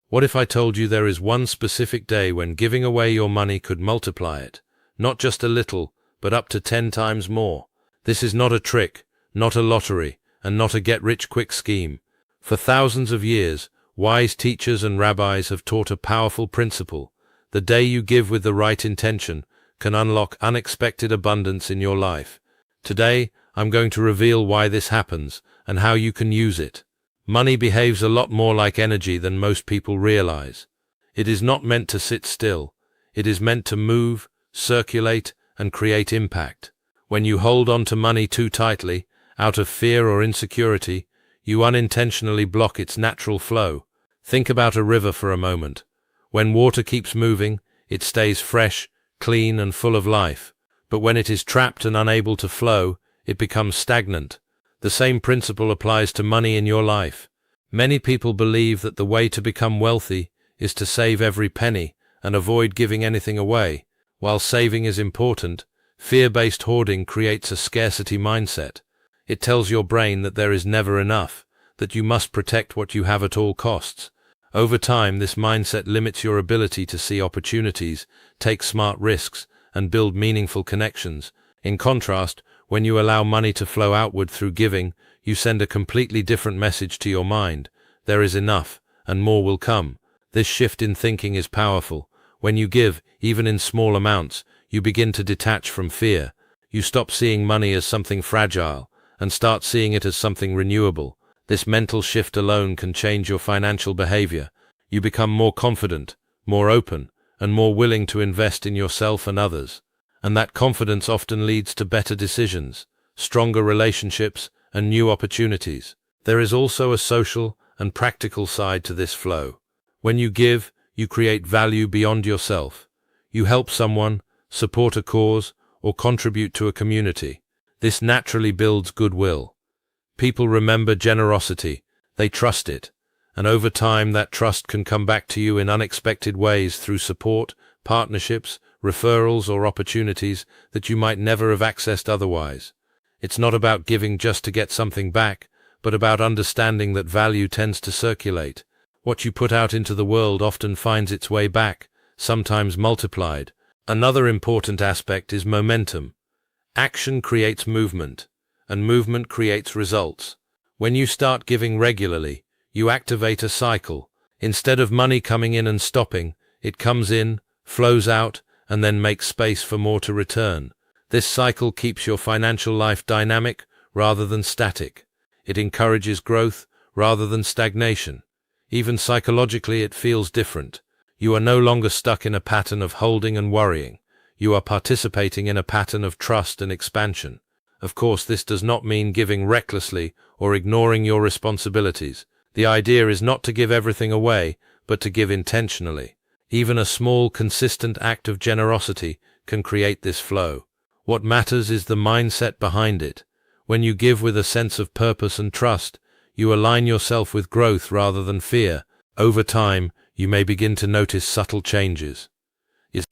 What if I told you there is one specific day when giving away your money could multiply it? Not just a little, but up to 10 times more. This is not a trick, not a lottery, and not a get-rich-quick scheme. For thousands of years, wise teachers and rabbis have taught a powerful principle. The day you give with the right intention can unlock unexpected abundance in your life. Today, I'm going to reveal why this happens and how you can use it. Money behaves a lot more like energy than most people realize. It is not meant to sit still. It is meant to move, circulate, and create impact. When you hold on to money too tightly, out of fear or insecurity, you unintentionally block its natural flow. Think about a river for a moment. When water keeps moving, it stays fresh, clean, and full of life. But when it is trapped and unable to flow, it becomes stagnant. The same principle applies to money in your life. Many people believe that the way to become wealthy is to save every penny and avoid giving anything away. While saving is important, fear-based hoarding creates a scarcity mindset. It tells your brain that there is never enough, that you must protect what you have at all costs. Over time, this mindset limits your ability to see opportunities, take smart risks, and build meaningful connections. In contrast, when you allow money to flow outward through giving, you send a completely different message to your mind. There is enough, and more will come. This shift in thinking is powerful. When you give, even in small amounts, you begin to detach from fear. You stop seeing money as something fragile, and start seeing it as something renewable. This mental shift alone can change your financial behavior. You become more confident, more open, and more willing to invest in yourself and others. And that confidence often leads to better decisions, stronger relationships, and new opportunities. There is also a social and practical side to this flow. When you give, you create value beyond yourself. You help someone, support a cause, or contribute to a community. This naturally builds goodwill. People remember generosity, they trust it, and over time that trust can come back to you in unexpected ways through support, partnerships, referrals, or opportunities that you might never have accessed otherwise. It's not about giving just to get something back, but about understanding that value tends to circulate. What you put out into the world often finds its way back, sometimes multiplied. Another important aspect is momentum. Action creates movement, and movement creates results. When you start giving regularly, you activate a cycle. Instead of money coming in and stopping, it comes in, flows out, and then makes space for more to return. This cycle keeps your financial life dynamic rather than static. It encourages growth rather than stagnation. Even psychologically, it feels different. You are no longer stuck in a pattern of holding and worrying. You are participating in a pattern of trust and expansion. Of course, this does not mean giving recklessly or ignoring your responsibilities. The idea is not to give everything away, but to give intentionally. Even a small, consistent act of generosity can create this flow. What matters is the mindset behind it. When you give with a sense of purpose and trust, you align yourself with growth rather than fear. Over time, you may begin to notice subtle changes.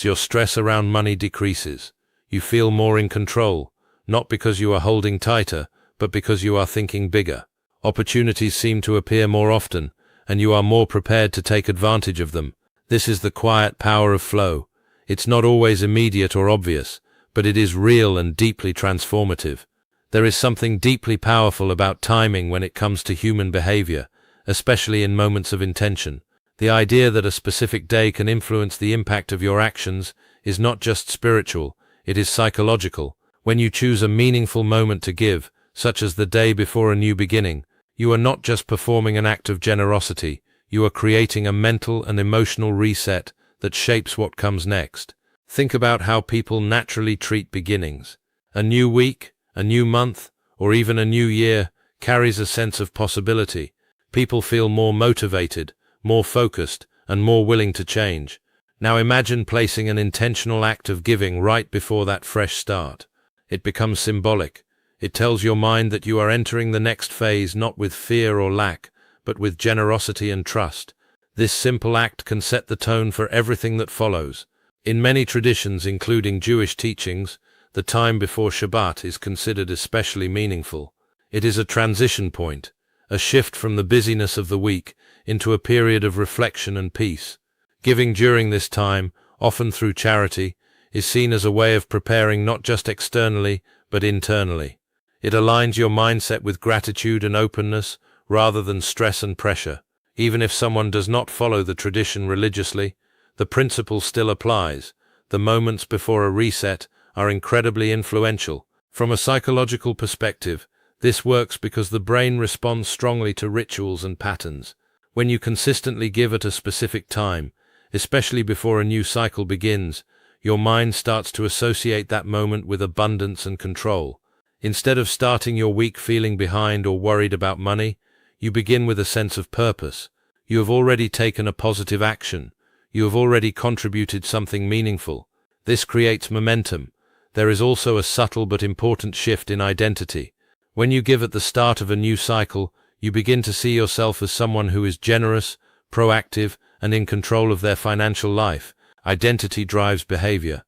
Your stress around money decreases. You feel more in control, not because you are holding tighter, but because you are thinking bigger. Opportunities seem to appear more often, and you are more prepared to take advantage of them. This is the quiet power of flow. It's not always immediate or obvious, but it is real and deeply transformative. There is something deeply powerful about timing when it comes to human behavior, especially in moments of intention. The idea that a specific day can influence the impact of your actions is not just spiritual, it is psychological. When you choose a meaningful moment to give, such as the day before a new beginning, you are not just performing an act of generosity, you are creating a mental and emotional reset that shapes what comes next. Think about how people naturally treat beginnings. A new week, a new month, or even a new year carries a sense of possibility. People feel more motivated, more focused, and more willing to change. Now imagine placing an intentional act of giving right before that fresh start. It becomes symbolic. It tells your mind that you are entering the next phase not with fear or lack, but with generosity and trust. This simple act can set the tone for everything that follows. In many traditions, including Jewish teachings, the time before Shabbat is considered especially meaningful. It is a transition point, a shift from the busyness of the week into a period of reflection and peace. Giving during this time, often through charity, is seen as a way of preparing not just externally, but internally. It aligns your mindset with gratitude and openness rather than stress and pressure. Even if someone does not follow the tradition religiously, the principle still applies. The moments before a reset are incredibly influential. From a psychological perspective, this works because the brain responds strongly to rituals and patterns. When you consistently give at a specific time, especially before a new cycle begins, your mind starts to associate that moment with abundance and control. Instead of starting your week feeling behind or worried about money, you begin with a sense of purpose. You have already taken a positive action. You have already contributed something meaningful. This creates momentum. There is also a subtle but important shift in identity. When you give at the start of a new cycle, you begin to see yourself as someone who is generous, proactive, and in control of their financial life. Identity drives behavior.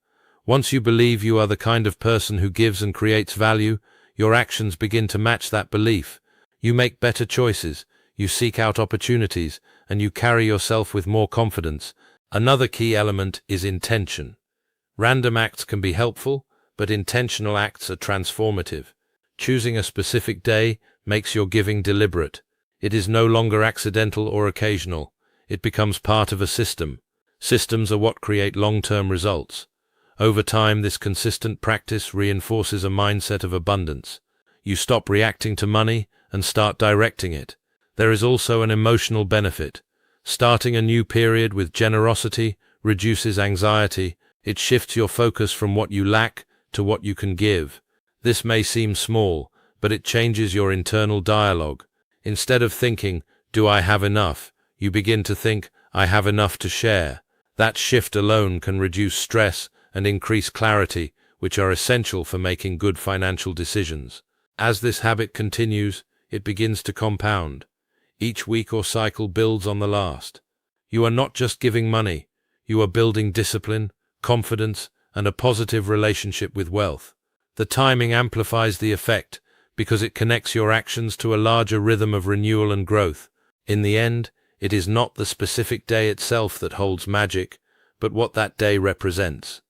Once you believe you are the kind of person who gives and creates value, your actions begin to match that belief. You make better choices, you seek out opportunities, and you carry yourself with more confidence. Another key element is intention. Random acts can be helpful, but intentional acts are transformative. Choosing a specific day makes your giving deliberate. It is no longer accidental or occasional. It becomes part of a system. Systems are what create long-term results. Over time, this consistent practice reinforces a mindset of abundance. You stop reacting to money and start directing it. There is also an emotional benefit. Starting a new period with generosity reduces anxiety. It shifts your focus from what you lack to what you can give. This may seem small, but it changes your internal dialogue. Instead of thinking, "Do I have enough?" you begin to think, "I have enough to share." That shift alone can reduce stress and increase clarity, which are essential for making good financial decisions. As this habit continues, it begins to compound. Each week or cycle builds on the last. You are not just giving money, you are building discipline, confidence, and a positive relationship with wealth. The timing amplifies the effect because it connects your actions to a larger rhythm of renewal and growth. In the end, it is not the specific day itself that holds magic, but what that day represents.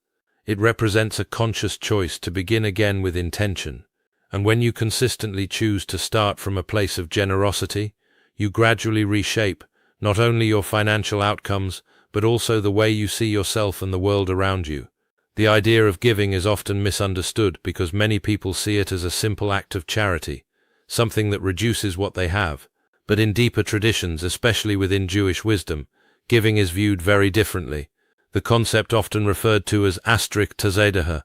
It represents a conscious choice to begin again with intention. And when you consistently choose to start from a place of generosity, you gradually reshape not only your financial outcomes, but also the way you see yourself and the world around you. The idea of giving is often misunderstood because many people see it as a simple act of charity, something that reduces what they have. But in deeper traditions, especially within Jewish wisdom, giving is viewed very differently. The concept often referred to as astrik tazedaha.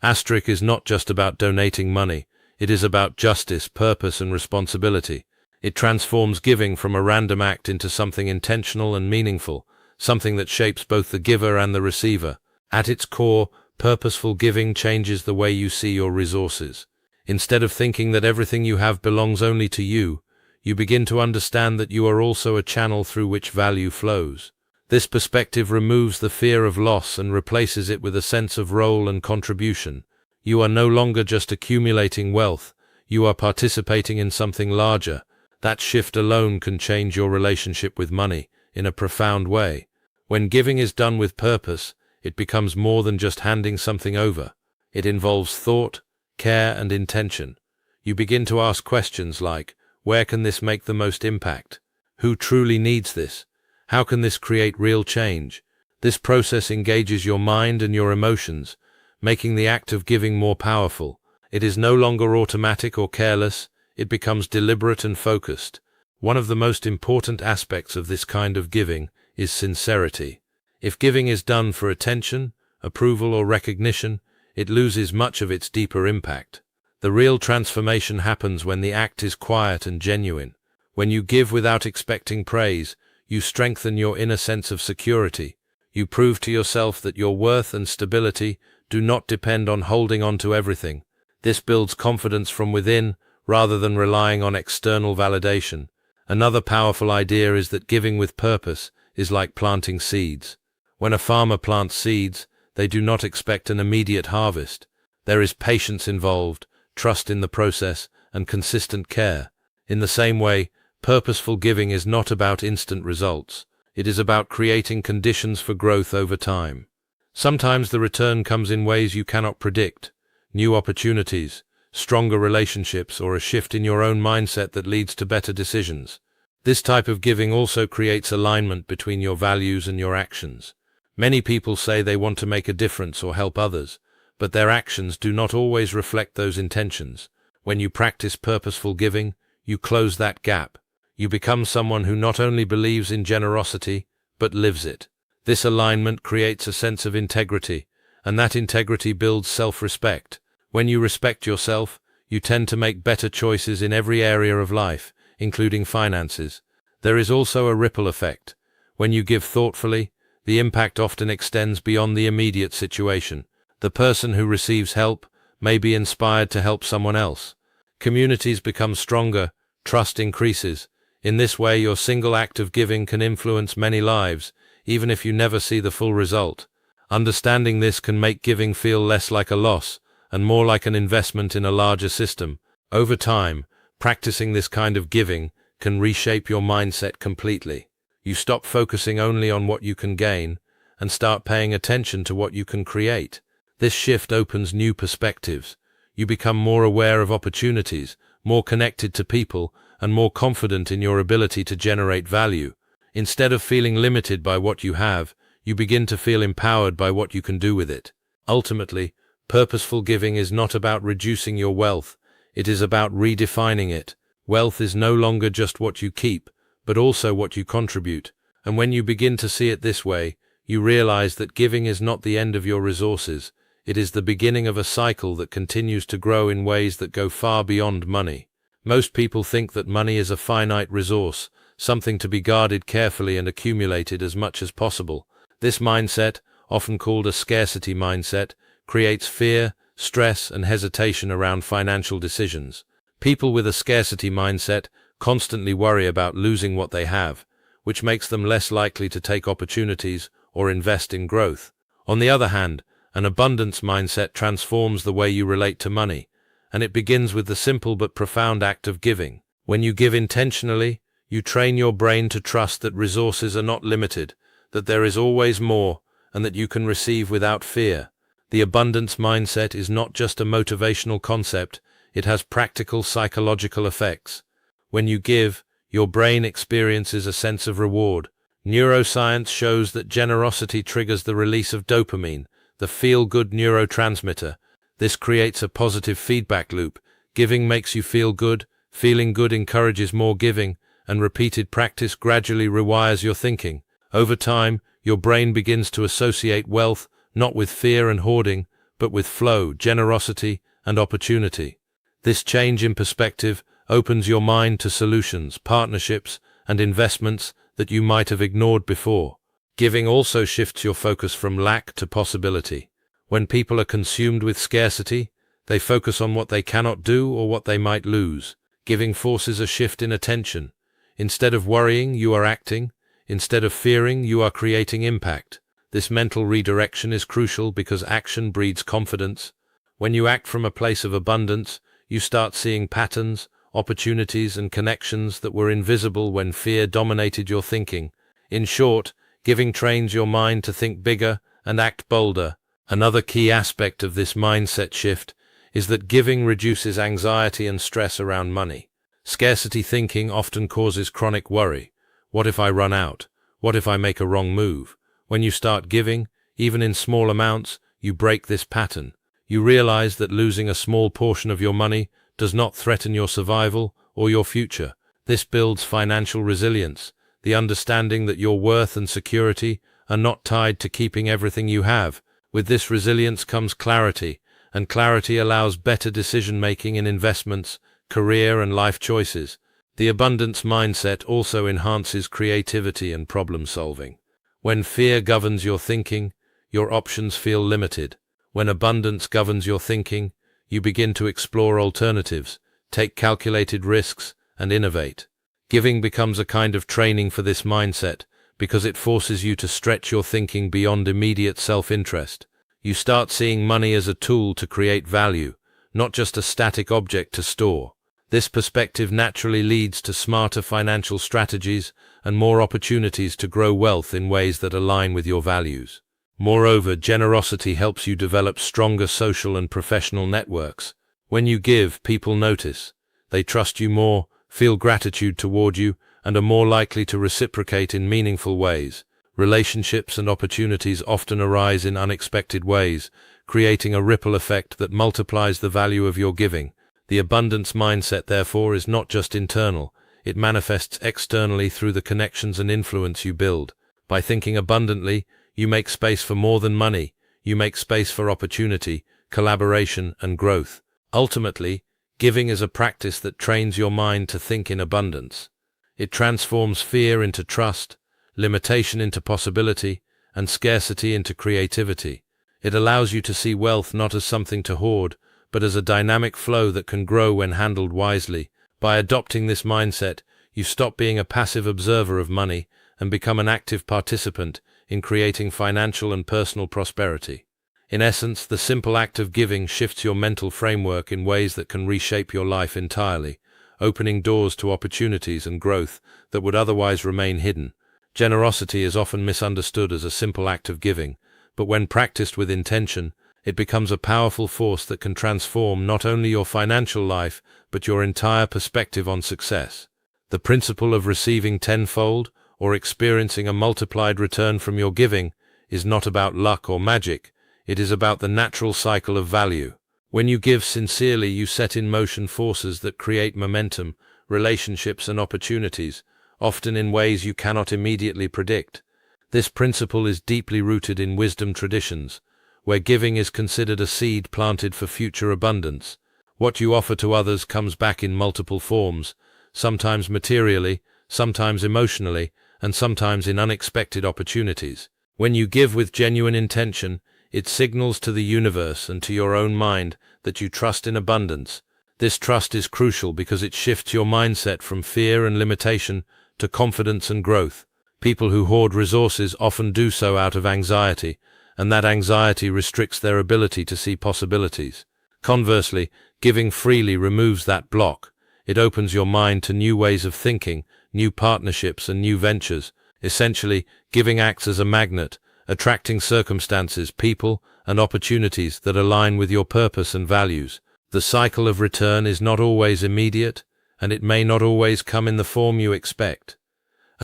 Astrik is not just about donating money, it is about justice, purpose, and responsibility. It transforms giving from a random act into something intentional and meaningful, something that shapes both the giver and the receiver. At its core, purposeful giving changes the way you see your resources. Instead of thinking that everything you have belongs only to you, you begin to understand that you are also a channel through which value flows. This perspective removes the fear of loss and replaces it with a sense of role and contribution. You are no longer just accumulating wealth, you are participating in something larger. That shift alone can change your relationship with money in a profound way. When giving is done with purpose, it becomes more than just handing something over. It involves thought, care, and intention. You begin to ask questions like, where can this make the most impact? Who truly needs this? How can this create real change? This process engages your mind and your emotions, making the act of giving more powerful. It is no longer automatic or careless, it becomes deliberate and focused. One of the most important aspects of this kind of giving is sincerity. If giving is done for attention, approval, or recognition, it loses much of its deeper impact. The real transformation happens when the act is quiet and genuine. When you give without expecting praise, you strengthen your inner sense of security. You prove to yourself that your worth and stability do not depend on holding on to everything. This builds confidence from within, rather than relying on external validation. Another powerful idea is that giving with purpose is like planting seeds. When a farmer plants seeds, they do not expect an immediate harvest. There is patience involved, trust in the process, and consistent care. In the same way, Purposeful giving is not about instant results. It is about creating conditions for growth over time. Sometimes the return comes in ways you cannot predict: new opportunities, stronger relationships, or a shift in your own mindset that leads to better decisions. This type of giving also creates alignment between your values and your actions. Many people say they want to make a difference or help others, but their actions do not always reflect those intentions. When you practice purposeful giving, you close that gap. You become someone who not only believes in generosity, but lives it. This alignment creates a sense of integrity, and that integrity builds self-respect. When you respect yourself, you tend to make better choices in every area of life, including finances. There is also a ripple effect. When you give thoughtfully, the impact often extends beyond the immediate situation. The person who receives help may be inspired to help someone else. Communities become stronger, trust increases. In this way, your single act of giving can influence many lives, even if you never see the full result. Understanding this can make giving feel less like a loss and more like an investment in a larger system. Over time, practicing this kind of giving can reshape your mindset completely. You stop focusing only on what you can gain and start paying attention to what you can create. This shift opens new perspectives. You become more aware of opportunities, more connected to people, and more confident in your ability to generate value. Instead of feeling limited by what you have, you begin to feel empowered by what you can do with it. Ultimately, purposeful giving is not about reducing your wealth. It is about redefining it. Wealth is no longer just what you keep, but also what you contribute. And when you begin to see it this way, you realize that giving is not the end of your resources. It is the beginning of a cycle that continues to grow in ways that go far beyond money. Most people think that money is a finite resource, something to be guarded carefully and accumulated as much as possible. This mindset, often called a scarcity mindset, creates fear, stress, and hesitation around financial decisions. People with a scarcity mindset constantly worry about losing what they have, which makes them less likely to take opportunities or invest in growth. On the other hand, an abundance mindset transforms the way you relate to money, and it begins with the simple but profound act of giving. When you give intentionally, you train your brain to trust that resources are not limited, that there is always more, and that you can receive without fear. The abundance mindset is not just a motivational concept, it has practical psychological effects. When you give, your brain experiences a sense of reward. Neuroscience shows that generosity triggers the release of dopamine, the feel-good neurotransmitter. This creates a positive feedback loop. Giving makes you feel good, feeling good encourages more giving, and repeated practice gradually rewires your thinking. Over time, your brain begins to associate wealth not with fear and hoarding, but with flow, generosity, and opportunity. This change in perspective opens your mind to solutions, partnerships, and investments that you might have ignored before. Giving also shifts your focus from lack to possibility. When people are consumed with scarcity, they focus on what they cannot do or what they might lose. Giving forces a shift in attention. Instead of worrying, you are acting. Instead of fearing, you are creating impact. This mental redirection is crucial because action breeds confidence. When you act from a place of abundance, you start seeing patterns, opportunities, and connections that were invisible when fear dominated your thinking. In short, giving trains your mind to think bigger and act bolder. Another key aspect of this mindset shift is that giving reduces anxiety and stress around money. Scarcity thinking often causes chronic worry. What if I run out? What if I make a wrong move? When you start giving, even in small amounts, you break this pattern. You realize that losing a small portion of your money does not threaten your survival or your future. This builds financial resilience, the understanding that your worth and security are not tied to keeping everything you have. With this resilience comes clarity, and clarity allows better decision-making in investments, career, and life choices. The abundance mindset also enhances creativity and problem-solving. When fear governs your thinking, your options feel limited. When abundance governs your thinking, you begin to explore alternatives, take calculated risks, and innovate. Giving becomes a kind of training for this mindset because it forces you to stretch your thinking beyond immediate self-interest. You start seeing money as a tool to create value, not just a static object to store. This perspective naturally leads to smarter financial strategies and more opportunities to grow wealth in ways that align with your values. Moreover, generosity helps you develop stronger social and professional networks. When you give, people notice. They trust you more, feel gratitude toward you, and are more likely to reciprocate in meaningful ways. Relationships and opportunities often arise in unexpected ways, creating a ripple effect that multiplies the value of your giving. The abundance mindset, therefore, is not just internal. It manifests externally through the connections and influence you build. By thinking abundantly, you make space for more than money. You make space for opportunity, collaboration, and growth. Ultimately, giving is a practice that trains your mind to think in abundance. It transforms fear into trust, limitation into possibility, and scarcity into creativity. It allows you to see wealth not as something to hoard, but as a dynamic flow that can grow when handled wisely. By adopting this mindset, you stop being a passive observer of money and become an active participant in creating financial and personal prosperity. In essence, the simple act of giving shifts your mental framework in ways that can reshape your life entirely, opening doors to opportunities and growth that would otherwise remain hidden. Generosity is often misunderstood as a simple act of giving, but when practiced with intention, it becomes a powerful force that can transform not only your financial life, but your entire perspective on success. The principle of receiving tenfold, or experiencing a multiplied return from your giving, is not about luck or magic. It is about the natural cycle of value. When you give sincerely, you set in motion forces that create momentum, relationships, and opportunities, often in ways you cannot immediately predict. This principle is deeply rooted in wisdom traditions, where giving is considered a seed planted for future abundance. What you offer to others comes back in multiple forms, sometimes materially, sometimes emotionally, and sometimes in unexpected opportunities. When you give with genuine intention, it signals to the universe and to your own mind that you trust in abundance. This trust is crucial because it shifts your mindset from fear and limitation to confidence and growth. People who hoard resources often do so out of anxiety, and that anxiety restricts their ability to see possibilities. Conversely, giving freely removes that block. It opens your mind to new ways of thinking, new partnerships, and new ventures. Essentially, giving acts as a magnet, attracting circumstances, people, and opportunities that align with your purpose and values. The cycle of return is not always immediate, and it may not always come in the form you expect.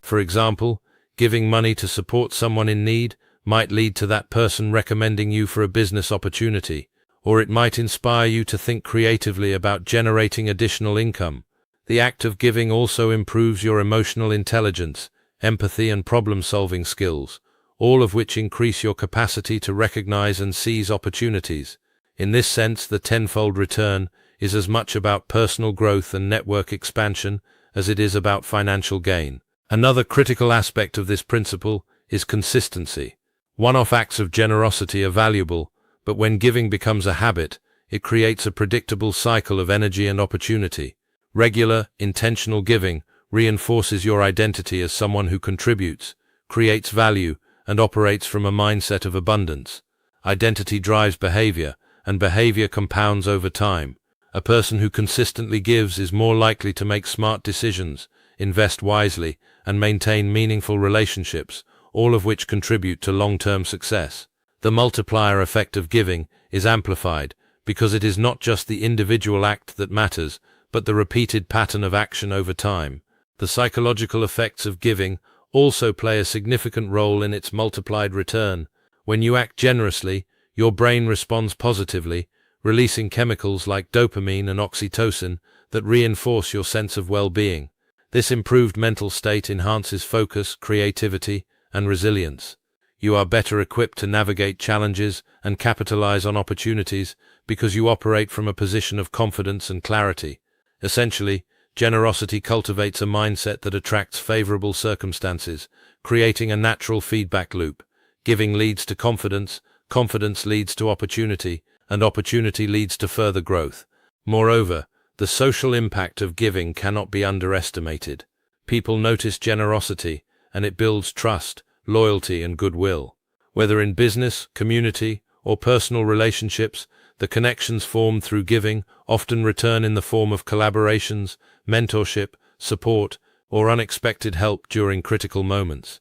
For example, giving money to support someone in need might lead to that person recommending you for a business opportunity, or it might inspire you to think creatively about generating additional income. The act of giving also improves your emotional intelligence, empathy, and problem-solving skills, all of which increase your capacity to recognize and seize opportunities. In this sense, the tenfold return is as much about personal growth and network expansion as it is about financial gain. Another critical aspect of this principle is consistency. One-off acts of generosity are valuable, but when giving becomes a habit, it creates a predictable cycle of energy and opportunity. Regular, intentional giving reinforces your identity as someone who contributes, creates value, and operates from a mindset of abundance. Identity drives behavior, and behavior compounds over time. A person who consistently gives is more likely to make smart decisions, invest wisely, and maintain meaningful relationships, all of which contribute to long-term success. The multiplier effect of giving is amplified because it is not just the individual act that matters, but the repeated pattern of action over time. The psychological effects of giving also play a significant role in its multiplied return. When you act generously, your brain responds positively, releasing chemicals like dopamine and oxytocin that reinforce your sense of well-being. This improved mental state enhances focus, creativity, and resilience. You are better equipped to navigate challenges and capitalize on opportunities because you operate from a position of confidence and clarity. Essentially, generosity cultivates a mindset that attracts favorable circumstances, creating a natural feedback loop. Giving leads to confidence, confidence leads to opportunity, and opportunity leads to further growth. Moreover, the social impact of giving cannot be underestimated. People notice generosity, and it builds trust, loyalty, and goodwill. Whether in business, community, or personal relationships, the connections formed through giving often return in the form of collaborations, mentorship, support, or unexpected help during critical moments.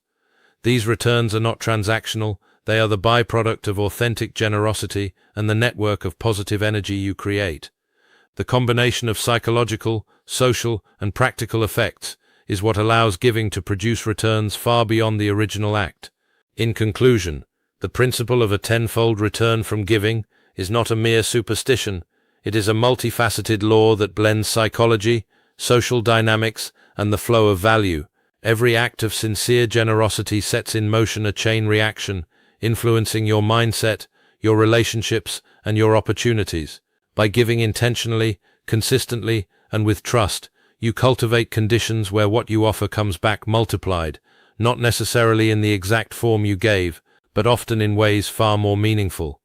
These returns are not transactional, they are the byproduct of authentic generosity and the network of positive energy you create. The combination of psychological, social, and practical effects is what allows giving to produce returns far beyond the original act. In conclusion, the principle of a tenfold return from giving is not a mere superstition. It is a multifaceted law that blends psychology, social dynamics, and the flow of value. Every act of sincere generosity sets in motion a chain reaction, influencing your mindset, your relationships, and your opportunities. By giving intentionally, consistently, and with trust, you cultivate conditions where what you offer comes back multiplied, not necessarily in the exact form you gave, but often in ways far more meaningful.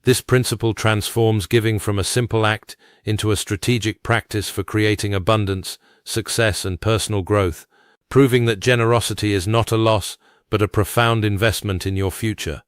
This principle transforms giving from a simple act into a strategic practice for creating abundance, success, and personal growth, proving that generosity is not a loss, but a profound investment in your future.